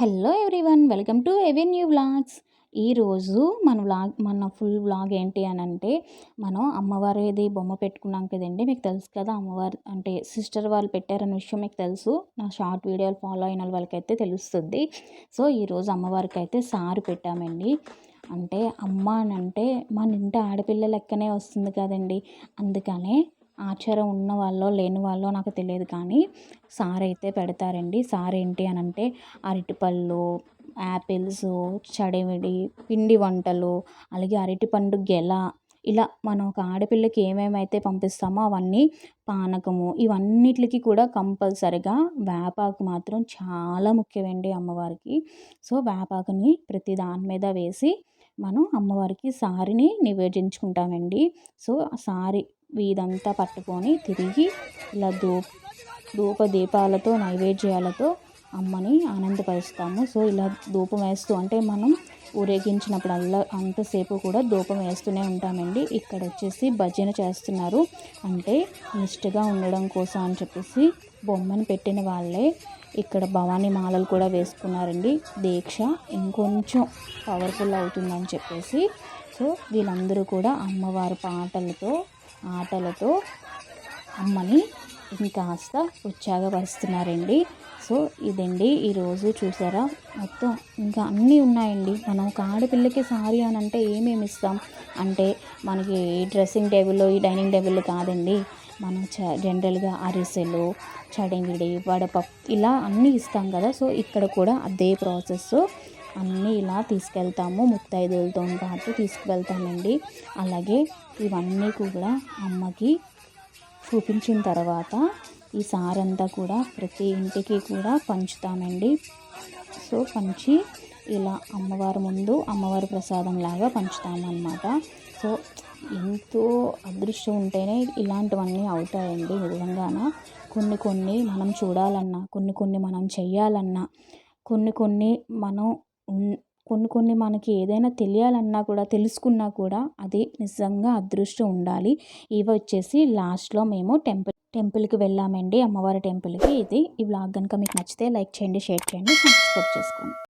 Hello everyone, welcome to avenue vlogs. ఈరోజు మన full vlog ఏంటి అని అంటే, మనం అమ్మవారిది బొమ్మ పెట్టుకున్నాం కదండి. మీకు తెలుసు కదా, అమ్మవారు అంటే సిస్టర్ వాళ్ళు పెట్టారన్న విషయం మీకు తెలుసు. నా షార్ట్ వీడియోలు ఫాలో అయిన వాళ్ళకైతే తెలుస్తుంది. సో ఈరోజు అమ్మవారికి అయితే సారి పెట్టామండి. అంటే అమ్మ అని అంటే మన ఇంటి ఆడపిల్ల లెక్కనే వస్తుంది కదండి. అందుకనే ఆచారం ఉన్న వాళ్ళో లేని వాళ్ళో నాకు తెలియదు, కానీ సారి అయితే పెడతారండి. సారి ఏంటి అని అంటే అరటిపళ్ళు, యాపిల్స్, చడివిడి, పిండి వంటలు, అలాగే అరటిపండు గెల, ఇలా మనం ఒక ఆడపిల్లకి ఏమేమైతే పంపిస్తామో అవన్నీ, పానకము, ఇవన్నిటికి కూడా కంపల్సరిగా వేపాకు మాత్రం చాలా ముఖ్యమండి అమ్మవారికి. సో వేపాకుని ప్రతి దాని మీద వేసి మనం అమ్మవారికి సారిని నివేదించుకుంటామండి. సో ఆ సారి ఇదంతా పట్టుకొని తిరిగి ఇలా ధూప దీపాలతో నైవేద్యాలతో అమ్మని ఆనందపరుస్తాము. సో ఇలా ధూపం వేస్తూ అంటే మనం ఊరేగించినప్పుడల్లా అంతసేపు కూడా ధూపం వేస్తూనే ఉంటామండి. ఇక్కడ వచ్చేసి భజన చేస్తున్నారు, అంటే నిష్ఠగా ఉండడం కోసం అని చెప్పేసి బొమ్మను పెట్టిన వాళ్ళే ఇక్కడ భవానీ మాలలు కూడా వేసుకున్నారండి. దీక్ష ఇంకొంచెం పవర్ఫుల్ అవుతుందని చెప్పేసి. సో వీళ్ళందరూ కూడా అమ్మవారి ఆటలతో అమ్మని ఇంకాస్త ఉత్సాహపరుస్తున్నారండి. సో ఇదండి ఈరోజు చూసారా, మొత్తం ఇంకా అన్నీ ఉన్నాయండి. మనం ఒక ఆడపిల్లకి సారీ అని అంటే ఏమేమి ఇస్తాం అంటే, మనకి డ్రెస్సింగ్ టేబుల్లో ఈ డైనింగ్ టేబుల్లో కాదండి, మనం జనరల్గా అరిసెలు, చడివిడి, వడపప్పు ఇలా అన్నీ ఇస్తాం కదా. సో ఇక్కడ కూడా అదే ప్రాసెస్, అన్నీ ఇలా తీసుకెళ్తాము, ముత్తైదులతో పాటు తీసుకువెళ్తామండి. అలాగే ఇవన్నీ కూడా అమ్మకి చూపించిన తర్వాత ఈ సారంతా కూడా ప్రతి ఇంటికి కూడా పంచుతామండి. సో పంచి ఇలా అమ్మవారి ముందు అమ్మవారి ప్రసాదం లాగా పంచుతామన్నమాట. సో ఎంతో అదృష్టం ఉంటేనే ఇలాంటివన్నీ అవుతాయండి నిజంగాన. కొన్ని మనం చూడాలన్నా, కొన్ని మనం చెయ్యాలన్నా, కొన్ని మనకి ఏదైనా తెలియాలన్నా కూడా, తెలుసుకున్నా కూడా అది నిజంగా అదృష్టం ఉండాలి. ఇవి వచ్చేసి లాస్ట్లో మేము టెంపుల్కి వెళ్ళామండి, అమ్మవారి టెంపుల్కి. ఈ వ్లాగ్ కనుక మీకు నచ్చితే లైక్ చేయండి, షేర్ చేయండి, సబ్స్క్రైబ్ చేసుకోండి.